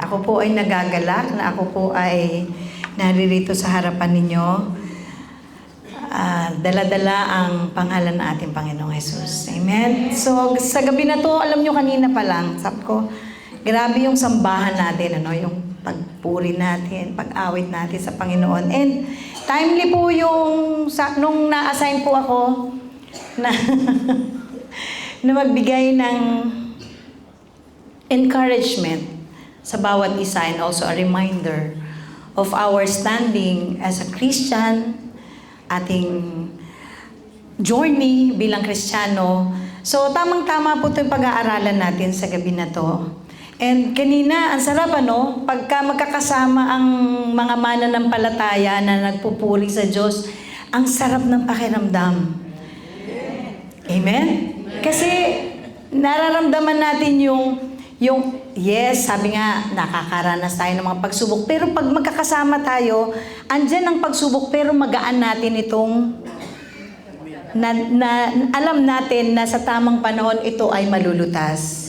Ako po ay nagagalak na ako po ay naririto sa harapan ninyo. Dala-dala ang pangalan ng ating Panginoong Jesus. Amen? So, sa gabi na to, alam nyo kanina pa lang, sabi ko, grabe yung sambahan natin, yung pagpuri natin, pag-awit natin sa Panginoon. And timely po yung, nung na-assign po ako na, na magbigay ng encouragement sa bawat isa and also a reminder of our standing as a Christian, ating journey bilang Kristiyano. So, tamang-tama po ito yung pag-aaralan natin sa gabi na to. And kanina, ang sarap pagka magkakasama ang mga mananampalataya na nagpupuri sa Diyos, ang sarap ng pakiramdam. Amen? Kasi nararamdaman natin yung yes, sabi nga, nakakaranas tayo ng mga pagsubok. Pero pag magkakasama tayo, andyan ang pagsubok, pero magaan natin itong alam natin na sa tamang panahon ito ay malulutas.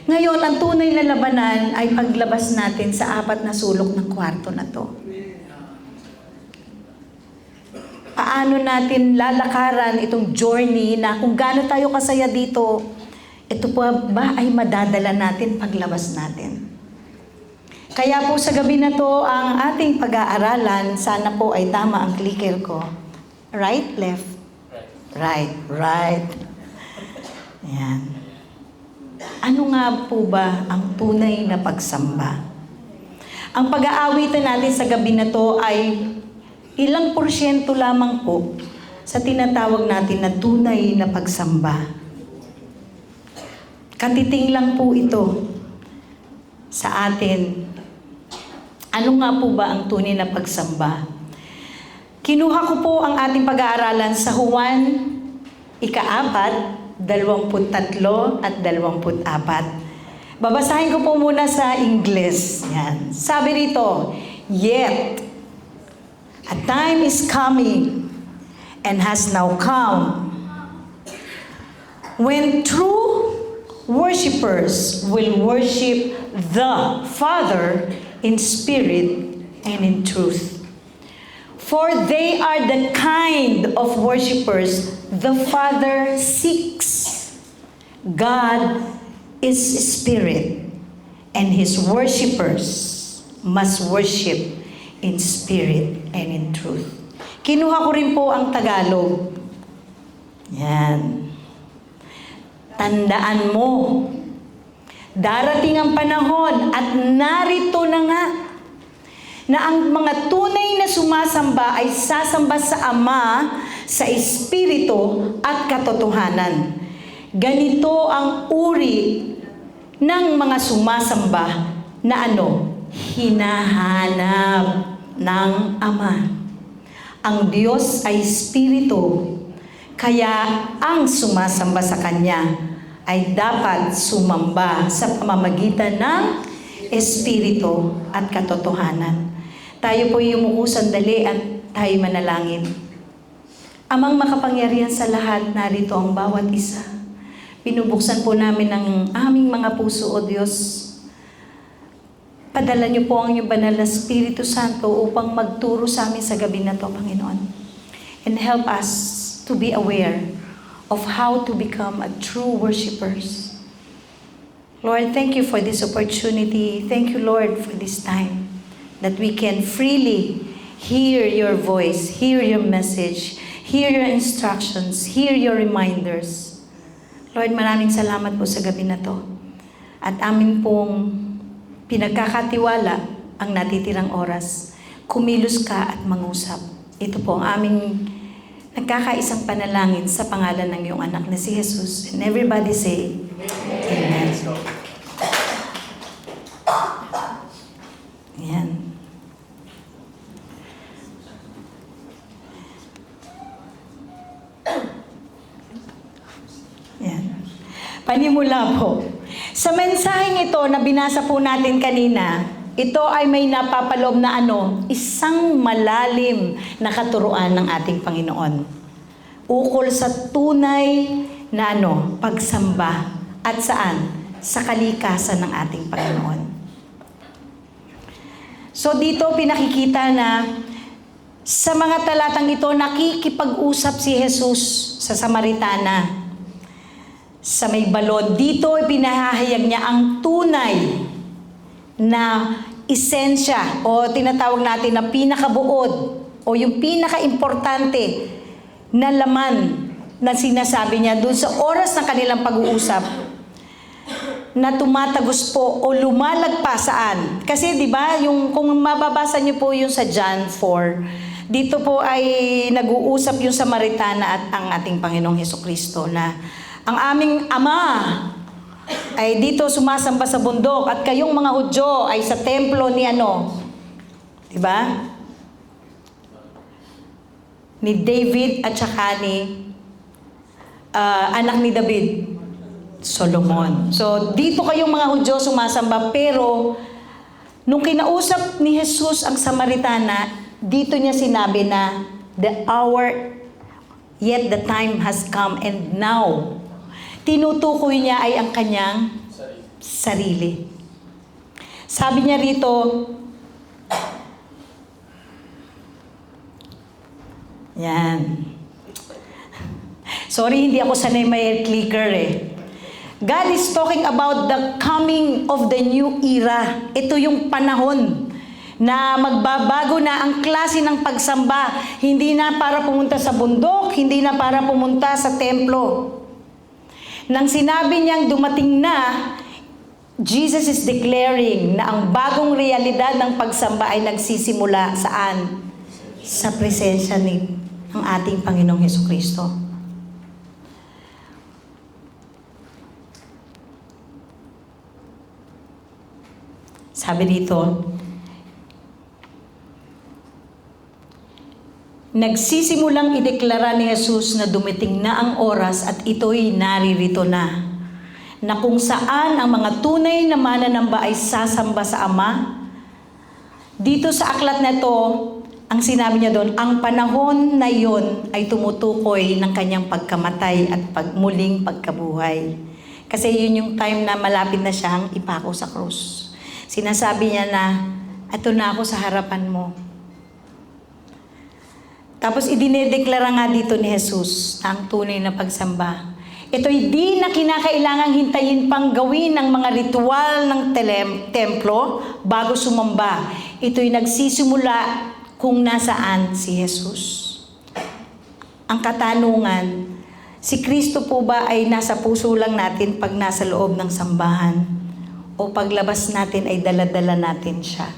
Ngayon, ang tunay na labanan ay paglabas natin sa 4 na sulok ng kwarto na to. Paano natin lalakaran itong journey na kung gaano tayo kasaya dito, ito po ba ay madadala natin paglabas natin? Kaya po sa gabi na to, ang ating pag-aaralan, sana po ay tama ang clicker ko. Right, left? Right. Ayan. Ano nga po ba ang tunay na pagsamba? Ang pag-aawitan natin sa gabi na to ay ilang porsyento lamang po sa tinatawag natin na tunay na pagsamba. Katiting lang po ito sa atin. Ano nga po ba ang tunay na pagsamba? Kinuha ko po ang ating pag-aaralan sa Juan 4, 23 at 24. Babasahin ko po muna sa Ingles. Yan. Sabi rito, "Yet, a time is coming and has now come when true worshippers will worship the Father in spirit and in truth. For they are the kind of worshippers the Father seeks. God is spirit, and His worshippers must worship in spirit and in truth." Kinuha ko rin po ang Tagalog. Yan. Tandaan mo, darating ang panahon at narito na nga na ang mga tunay na sumasamba ay sasamba sa Ama, sa Espiritu at katotohanan. Ganito ang uri ng mga sumasamba na hinahanap ng Ama. Ang Diyos ay Espiritu, kaya ang sumasamba sa Kanya ay dapat sumamba sa pamamagitan ng Espiritu at katotohanan. Tayo po yumuko sandali at tayo manalangin. Amang makapangyarihan sa lahat, narito ang bawat isa. Pinubuksan po namin ang aming mga puso, O Diyos. Padala niyo po ang iyong banal na Espiritu Santo upang magturo sa amin sa gabi na to, Panginoon. And help us to be aware of how to become a true worshipers. Lord, thank you for this opportunity. Thank you, Lord, for this time that we can freely hear your voice, hear your message, hear your instructions, hear your reminders. Lord, maraming salamat po sa gabi na to. At amin pong pinagkakatiwala ang natitirang oras. Kumilos ka at mangusap. Ito po ang aming nagkakaisang panalangin sa pangalan ng iyong anak na si Jesus. And everybody say, Amen. Ayan. Ayan. Panimula po. Sa mensaheng ito na binasa po natin kanina, ito ay may napapaloob na isang malalim na katuruan ng ating Panginoon. Ukol sa tunay na pagsamba at saan? Sa kalikasan ng ating Panginoon. So dito pinakikita na sa mga talatang ito, nakikipag-usap si Jesus sa Samaritana. Sa may balon, dito ipinahahayag niya ang tunay na esensya o tinatawag natin na pinakabuod o yung pinaka-importante na laman na sinasabi niya doon sa oras ng kanilang pag-uusap na tumatagos po o lumalagpas saan. Kasi 'di ba, yung kung mababasa niyo po yung sa John 4, dito po ay nag-uusap yung Samaritana at ang ating Panginoong Hesukristo na ang aming Ama ay dito sumasamba sa bundok at kayong mga Hudyo ay sa templo ni ano, 'di ba? Ni David at saka ni anak ni David, Solomon. So, dito kayong mga Hudyo sumasamba, pero nung kinausap ni Jesus ang Samaritana, dito niya sinabi na the hour, yet the time has come, and now, tinutukoy niya ay ang kanyang sarili. Sabi niya rito, yan. Sorry, hindi ako sanay may clicker eh. God is talking about the coming of the new era. Ito yung panahon na magbabago na ang klase ng pagsamba. Hindi na para pumunta sa bundok, hindi na para pumunta sa templo. Nang sinabi niyang dumating na, Jesus is declaring na ang bagong realidad ng pagsamba ay nagsisimula saan? Sa presensya ng ating Panginoong Hesukristo. Sabi dito, nagsisimulang ideklara ni Jesus na dumating na ang oras at ito'y naririto na kung saan ang mga tunay na mananamba ay sasamba sa Ama. Dito sa aklat na ito, ang sinabi niya doon, ang panahon na iyon ay tumutukoy ng kanyang pagkamatay at muling pagkabuhay. Kasi yun yung time na malapit na siyang ipako sa krus. Sinasabi niya na, eto na ako sa harapan mo. Tapos idinedeklara nga dito ni Jesus ang tunay na pagsamba. Ito'y di na kinakailangang hintayin pang gawin ng mga ritual ng templo bago sumamba. Ito'y nagsisimula kung nasaan si Jesus. Ang katanungan, si Kristo po ba ay nasa puso lang natin pag nasa loob ng sambahan? O paglabas natin ay dala-dala natin siya?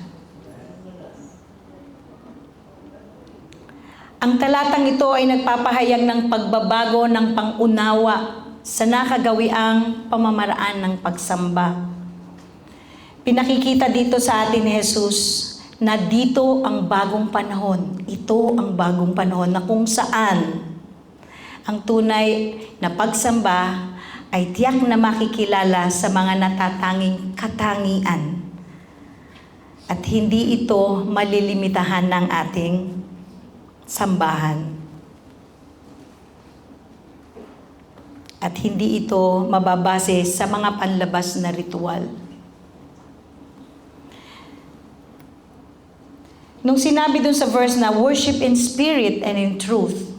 Ang talatang ito ay nagpapahayag ng pagbabago ng pangunawa sa nakagawiang pamamaraan ng pagsamba. Pinakikita dito sa atin ni Jesus na dito ang bagong panahon. Ito ang bagong panahon na kung saan ang tunay na pagsamba ay tiyak na makikilala sa mga natatanging katangian. At hindi ito malilimitahan ng ating sambahan. At hindi ito mababase sa mga panlabas na ritual. Nung sinabi dun sa verse na worship in spirit and in truth,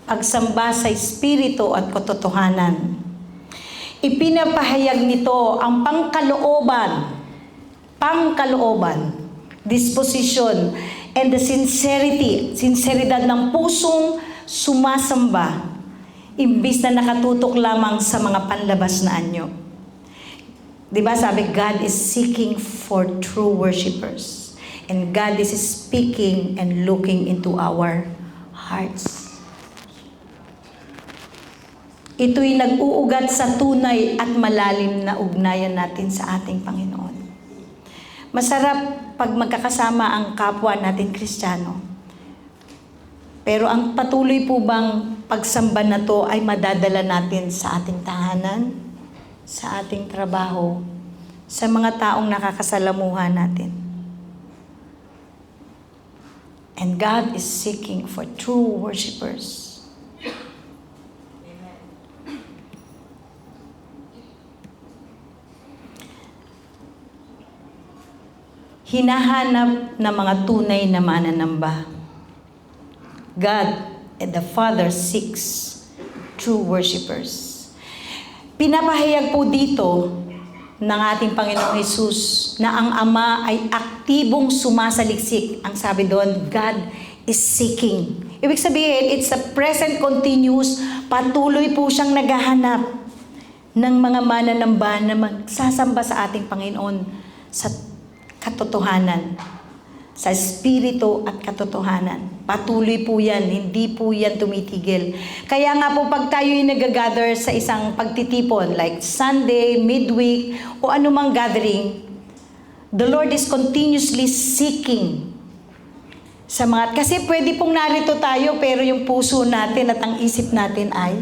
pagsamba sa espiritu at katotohanan, ipinapahayag nito ang pangkalooban, disposition, and the sinseridad ng pusong sumasamba, imbis na nakatutok lamang sa mga panlabas na anyo. Diba sabi, God is seeking for true worshipers. And God is speaking and looking into our hearts. Ito'y nag-uugat sa tunay at malalim na ugnayan natin sa ating Panginoon. Masarap pag magkakasama ang kapwa natin Kristiyano. Pero ang patuloy po bang pagsamba na to ay madadala natin sa ating tahanan, sa ating trabaho, sa mga taong nakakasalamuhan natin? And God is seeking for true worshipers. hinahanap ng mga tunay na mananamba. God and the Father seeks true worshipers. Pinapahayag po dito ng ating Panginoong Jesus na ang Ama ay aktibong sumasaliksik. Ang sabi doon, God is seeking. Ibig sabihin, it's a present continuous, patuloy po siyang naghahanap ng mga mananamba na magsasamba sa ating Panginoon sa katotohanan, sa espiritu at katotohanan. Patuloy po yan, hindi po yan tumitigil. Kaya nga po pag tayo'y nag-gather sa isang pagtitipon, like Sunday, midweek, o anumang gathering, the Lord is continuously seeking sa mga, kasi pwede pong narito tayo, pero yung puso natin at ang isip natin ay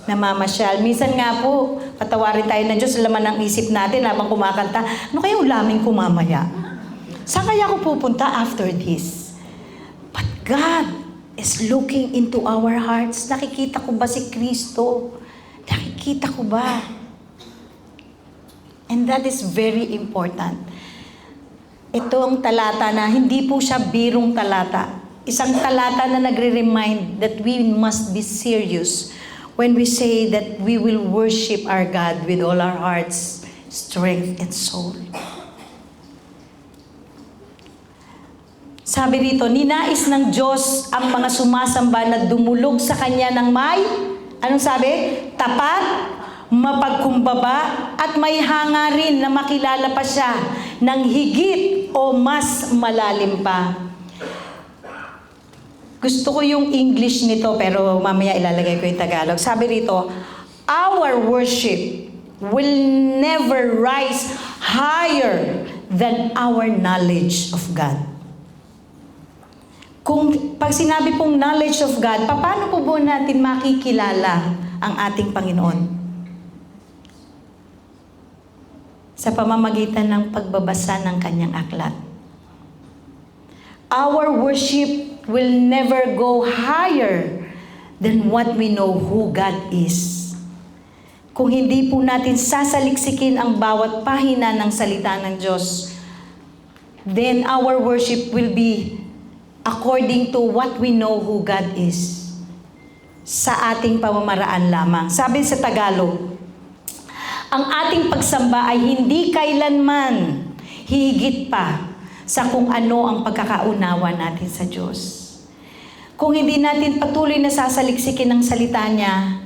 namamasyal. Minsan nga po, patawarin tayo ng Diyos, laman ng isip natin habang kumakanta, ano kaya ulamin ko mamaya? Saan kaya ako pupunta after this? But God is looking into our hearts. Nakikita ko ba si Kristo? Nakikita ko ba? And that is very important. Ito ang talata na hindi po siya birong talata. Isang talata na nagre-remind that we must be serious when we say that we will worship our God with all our hearts, strength, and soul. Sabi rito, ninais ng Diyos ang mga sumasamba na dumulog sa Kanya ng may, anong sabi? Tapat, mapagkumbaba, at may hangarin na makilala pa siya ng higit o mas malalim pa. Gusto ko yung English nito, pero mamaya ilalagay ko yung Tagalog. Sabi rito, our worship will never rise higher than our knowledge of God. Kung pag sinabi pong knowledge of God, paano po ba natin makikilala ang ating Panginoon? Sa pamamagitan ng pagbabasa ng Kanyang aklat. Our worship will never go higher than what we know who God is. Kung hindi po natin sasaliksikin ang bawat pahina ng salita ng Diyos, then our worship will be according to what we know who God is. Sa ating pamamaraan lamang. Sabi sa Tagalog, ang ating pagsamba ay hindi kailanman hihigit pa sa kung ano ang pagkakaunawa natin sa Diyos. Kung hindi natin patuloy na sasaliksikin ang salita niya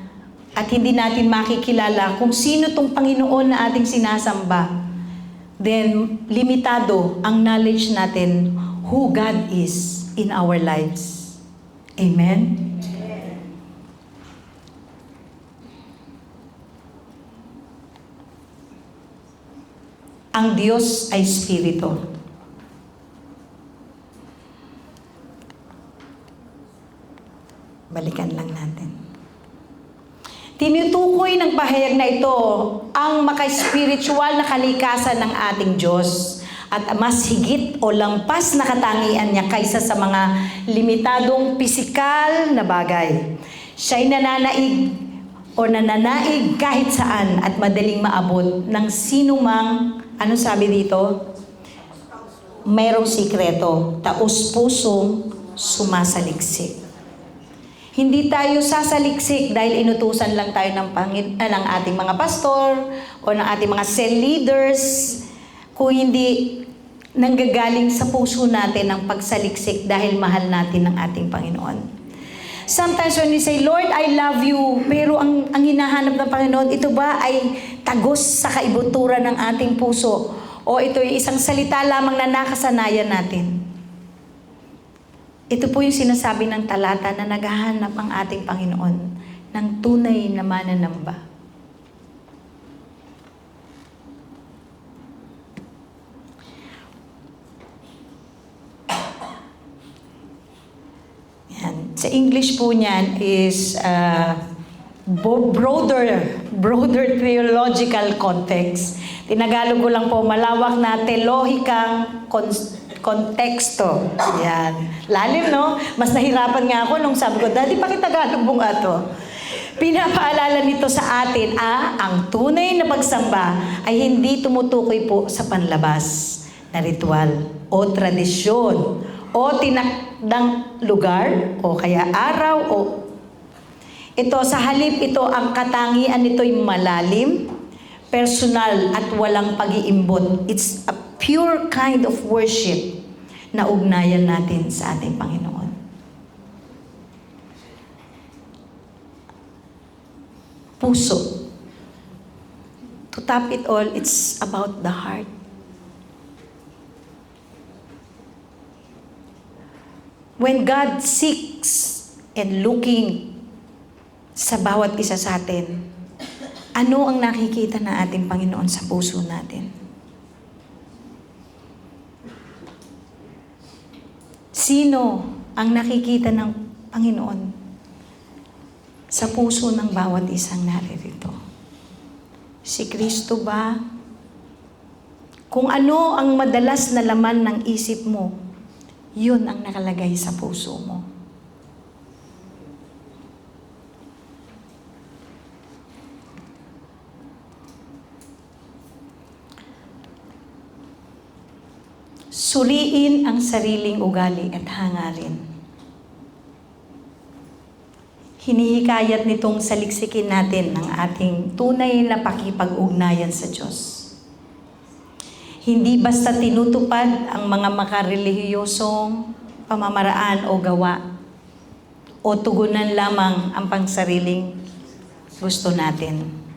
at hindi natin makikilala kung sino tong Panginoon na ating sinasamba, then limitado ang knowledge natin who God is in our lives. Amen? Ang Diyos ay Espiritu. Balikan lang natin. Tinutukoy ng pahayag na ito ang maka-spiritual na kalikasan ng ating Diyos at mas higit o lampas na katangian niya kaysa sa mga limitadong pisikal na bagay. Siya'y nananaig o nananaig kahit saan at madaling maabot ng sinumang, ano sabi dito? Mayroong sikreto, taos-pusong sumasaliksik. Hindi tayo sasaliksik dahil inutusan lang tayo ng ating mga pastor o ng ating mga cell leaders, kung hindi nanggagaling sa puso natin ang pagsaliksik dahil mahal natin ang ating Panginoon. Sometimes when we say, Lord, I love you, pero ang hinahanap ng Panginoon, ito ba ay tagos sa kaibuturan ng ating puso? O ito ay isang salita lamang na nakasanayan natin? Ito po yung sinasabi ng talata na naghahanap ang ating Panginoon ng tunay na mananamba. Yan. Sa English po niyan is broader theological context. Tinagalog ko lang po, malawak na teolohikang konteksto. Yan. Lalim, no? Mas nahirapan nga ako nung sabi ko, Daddy, pakitagalog mo nga to. Pinapaalala nito sa atin, ang tunay na pagsamba ay hindi tumutukoy po sa panlabas. na ritual o tradisyon o tinakdang lugar o kaya araw o ito sa halip ito ang katangian nito'y malalim, personal at walang pag-iimbot. It's a pure kind of worship na ugnayan natin sa ating Panginoon. Puso. To top it all, it's about the heart. When God seeks and looking sa bawat isa sa atin, ano ang nakikita na ating Panginoon sa puso natin? Sino ang nakikita ng Panginoon sa puso ng bawat isang naririto? Si Kristo ba? Kung ano ang madalas na laman ng isip mo, yun ang nakalagay sa puso mo. Suriin ang sariling ugali at hangarin. Hinihikayat nitong saliksikin natin ang ating tunay na pakipag-ugnayan sa Diyos. Hindi basta tinutupad ang mga makarelihiyosong pamamaraan o gawa o tugunan lamang ang pangsariling gusto natin.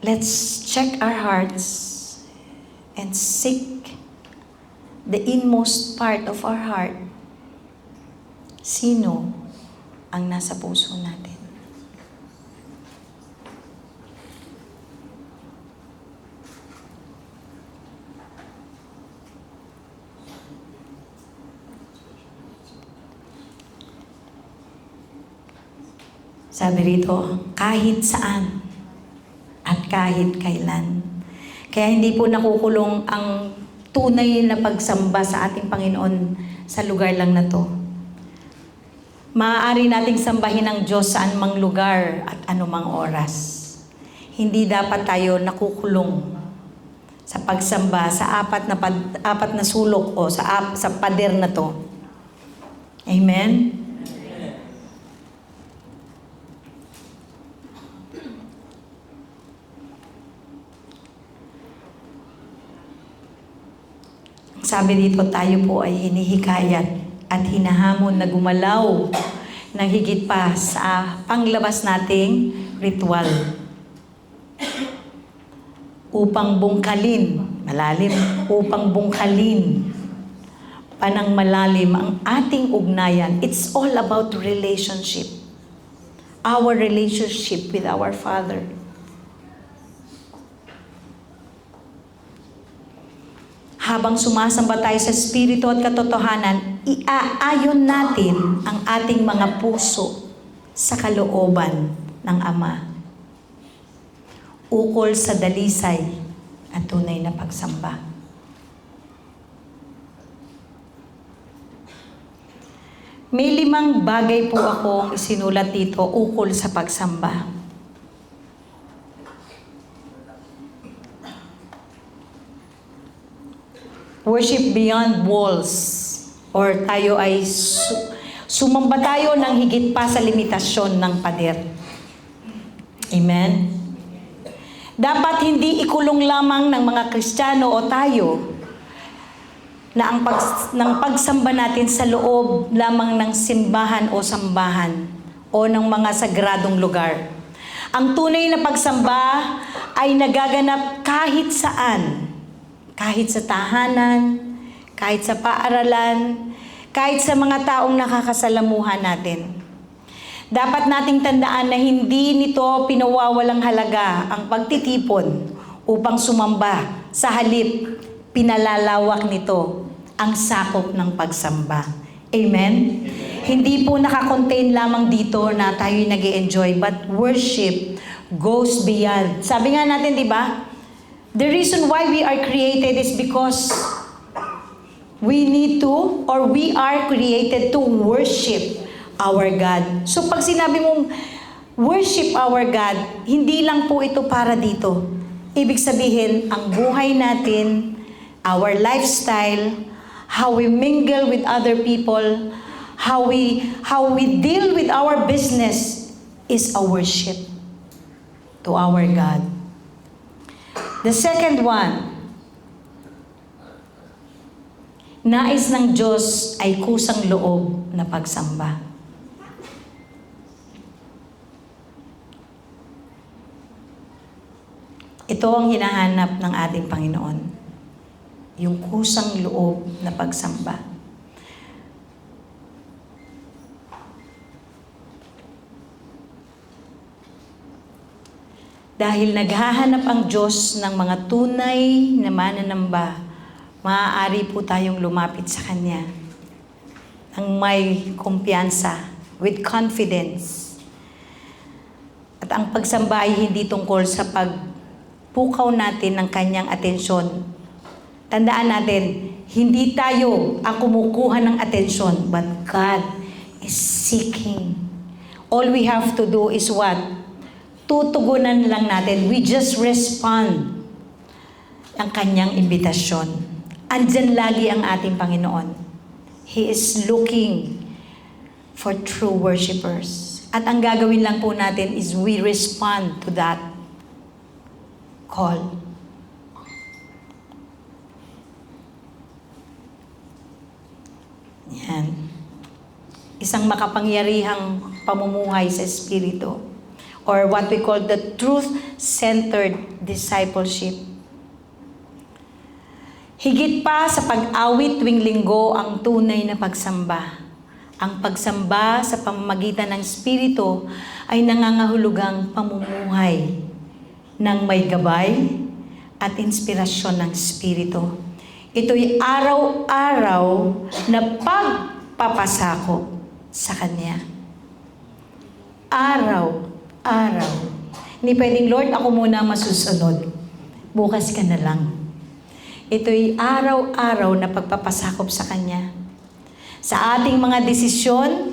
Let's check our hearts and seek the inmost part of our heart. Sino ang nasa puso natin? Sabi rito, kahit saan at kahit kailan. Kaya hindi po nakukulong ang tunay na pagsamba sa ating Panginoon sa lugar lang na to. Maaari nating sambahin ang Diyos sa anumang lugar at anumang oras. Hindi dapat tayo nakukulong sa pagsamba sa apat na sulok o sa pader na to. Amen? Sabi dito, tayo po ay hinihikayat at hinahamon na gumalaw ng higit pa sa panglabas nating ritual. Upang bungkalin, malalim, upang bungkalin panang malalim ang ating ugnayan. It's all about relationship. Our relationship with our Father. Habang sumasamba tayo sa Espiritu at katotohanan, iaayon natin ang ating mga puso sa kalooban ng Ama. Ukol sa dalisay at tunay na pagsamba. May 5 bagay po akong isinulat dito ukol sa pagsamba. Worship beyond walls, or tayo ay sumamba tayo ng higit pa sa limitasyon ng pader. Amen? Dapat hindi ikulong lamang ng mga Kristiyano o tayo na ang pagsamba natin sa loob lamang ng simbahan o sambahan o ng mga sagradong lugar. Ang tunay na pagsamba ay nagaganap kahit saan. Kahit sa tahanan, kahit sa paaralan, kahit sa mga taong nakakasalamuhan natin. Dapat nating tandaan na hindi nito pinawawalang halaga ang pagtitipon upang sumamba. Sa halip, pinalalawak nito ang sakop ng pagsamba. Amen? Hindi po nakakontain lamang dito na tayo'y nag-i-enjoy, but worship goes beyond. Sabi nga natin, di ba? The reason why we are created is because we are created to worship our God. So pag sinabi mong worship our God, hindi lang po ito para dito. Ibig sabihin, ang buhay natin, our lifestyle, how we mingle with other people, how we deal with our business is a worship to our God. The second one, nais ng Diyos ay kusang loob na pagsamba. Ito ang hinahanap ng ating Panginoon. Yung kusang loob na pagsamba. Dahil naghahanap ang Diyos ng mga tunay na mananamba, maaari po tayong lumapit sa Kanya ng may kumpiyansa, with confidence. At ang pagsamba ay hindi tungkol sa pagpukaw natin ng Kanyang atensyon. Tandaan natin, hindi tayo ang kumukuha ng atensyon, but God is seeking. All we have to do is what? Tutugunan lang natin. We just respond ang Kanyang imbitasyon. Andyan lagi ang ating Panginoon. He is looking for true worshipers. At ang gagawin lang po natin is we respond to that call. Yan. Isang makapangyarihang pamumuhay sa Espiritu. Or what we call the truth-centered discipleship. Higit pa sa pag-awit tuwing linggo ang tunay na pagsamba. Ang pagsamba sa pamamagitan ng Espiritu ay nangangahulugang pamumuhay ng may gabay at inspirasyon ng Espiritu. Ito'y araw-araw na pagpapasakop sa Kanya. Araw. Hindi pwedeng, Lord, ako muna masusunod. Bukas ka na lang. Ito'y araw-araw na pagpapasakop sa Kanya. Sa ating mga desisyon,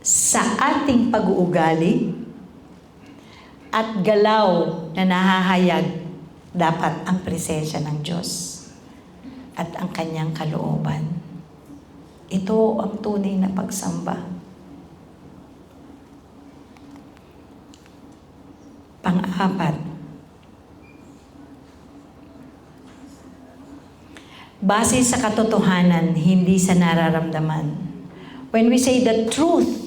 sa ating pag-uugali, at galaw na nahahayag dapat ang presensya ng Diyos at ang Kanyang kalooban. Ito ang tunay na pagsamba. Pang-apat, base sa katotohanan, hindi sa nararamdaman. When we say the truth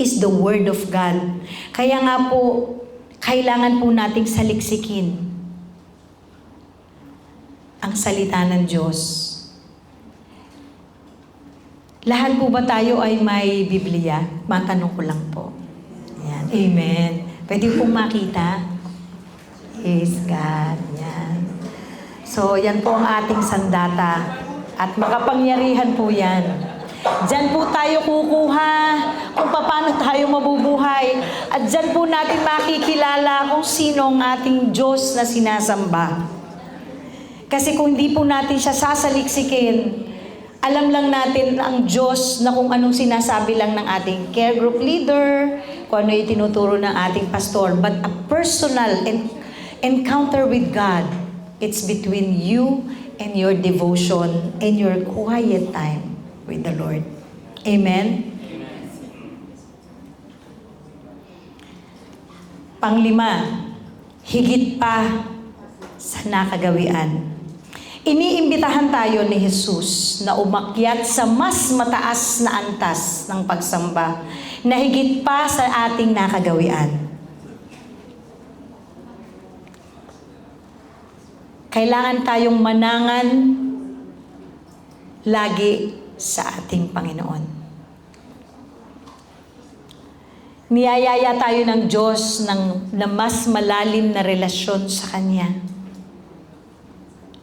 is the Word of God. Kaya nga po, kailangan po nating saliksikin ang salita ng Diyos. Lahat po ba tayo ay may Biblia? Matanong ko lang po. Yan. Amen. Pwede pong makita. Praise God. Yan. So, yan po ang ating sandata. At makapangyarihan po yan. Diyan po tayo kukuha kung paano tayo mabubuhay. At diyan po natin makikilala kung sino ang ating Diyos na sinasamba. Kasi kung hindi po natin siya sasaliksikin, alam lang natin ang Diyos na kung anong sinasabi lang ng ating care group leader, kung ano yung tinuturo ng ating pastor. But a personal encounter with God, it's between you and your devotion and your quiet time with the Lord. Amen? Panglima, higit pa sa nakagawian. Iniimbitahan tayo ni Jesus na umakyat sa mas mataas na antas ng pagsamba na higit pa sa ating nakagawian. Kailangan tayong manangan lagi sa ating Panginoon. Niyayaya tayo ng Diyos na mas malalim na relasyon sa Kanya.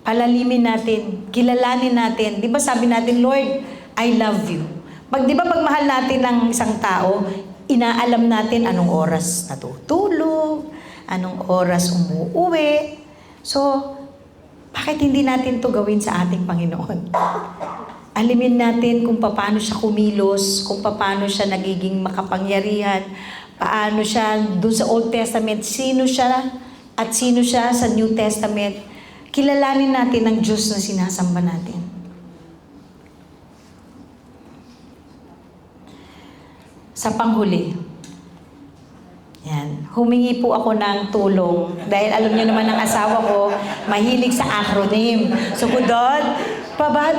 Palalimin natin, kilalanin natin. Di ba sabi natin, Lord, I love you. Pag mahal natin ng isang tao, inaalam natin anong oras natutulog, anong oras umuuwi. So, bakit hindi natin to gawin sa ating Panginoon? Alimin natin kung paano siya kumilos, kung paano siya nagiging makapangyarihan, paano siya dun sa Old Testament, sino siya at sino siya sa New Testament. Kilalanin natin ang Diyos na sinasamba natin. Sa panghuli, yan, humingi po ako ng tulong dahil alam niyo naman ang asawa ko, mahilig sa acronym. So, Kudod,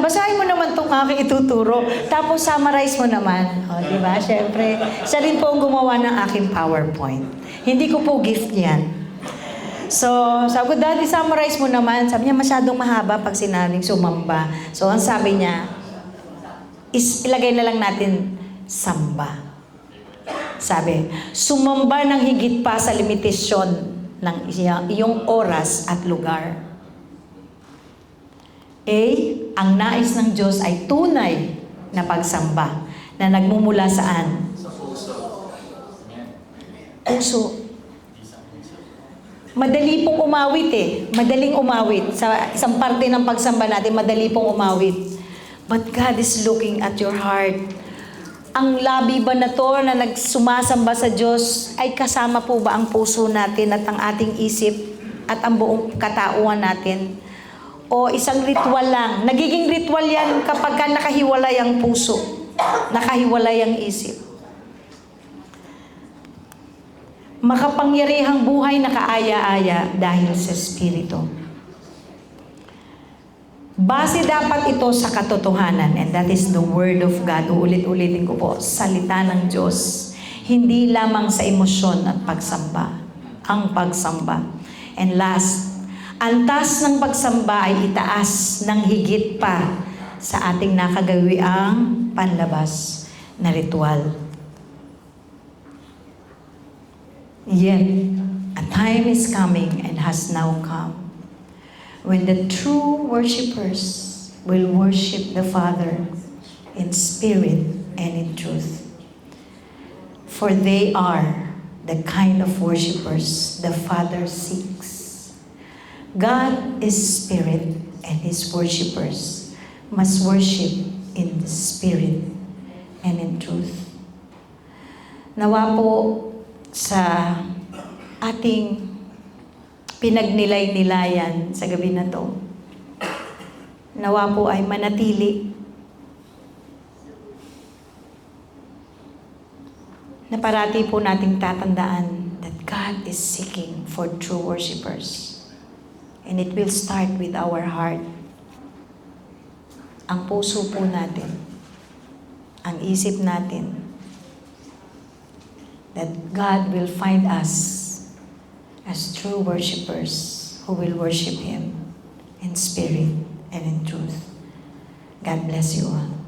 basahin mo naman itong aking ituturo. Tapos, summarize mo naman. O, di ba? Siyempre, siya rin po ang gumawa ng aking PowerPoint. Hindi ko po gift yan. So, sabi ko, Daddy, summarize mo naman. Sabi niya, masyadong mahaba pag sinabing sumamba. So, ang sabi niya, ilagay na lang natin, samba. Sabi, sumamba ng higit pa sa limitasyon ng iyong oras at lugar. A, ang nais ng Diyos ay tunay na pagsamba na nagmumula saan? Sa puso. Puso. Madali pong umawit Madaling umawit. Sa isang parte ng pagsamba natin, madali pong umawit. But God is looking at your heart. Ang labi ba na to na nagsumasamba sa Diyos ay kasama po ba ang puso natin at ang ating isip at ang buong katauhan natin? O isang ritual lang? Nagiging ritual yan kapag ka nakahiwalay ang puso, nakahiwalay ang isip. Makapangyarihang buhay na kaaya-aya dahil sa Espiritu. Base dapat ito sa katotohanan, and that is the Word of God. Uulit-ulitin ko po, salita ng Diyos. Hindi lamang sa emosyon at pagsamba. Ang pagsamba. And last, ang taas ng pagsamba ay itaas ng higit pa sa ating nakagawiang panlabas na ritual. Yet, a time is coming and has now come when the true worshipers will worship the Father in spirit and in truth. For they are the kind of worshipers the Father seeks. God is spirit, and His worshipers must worship in the spirit and in truth. Nawa po sa ating pinagnilay-nilayan sa gabi na to, nawa po ay manatili na parati po nating tatandaan that God is seeking for true worshipers. And it will start with our heart. Ang puso po natin, ang isip natin, that God will find us as true worshipers who will worship Him in spirit and in truth. God bless you all.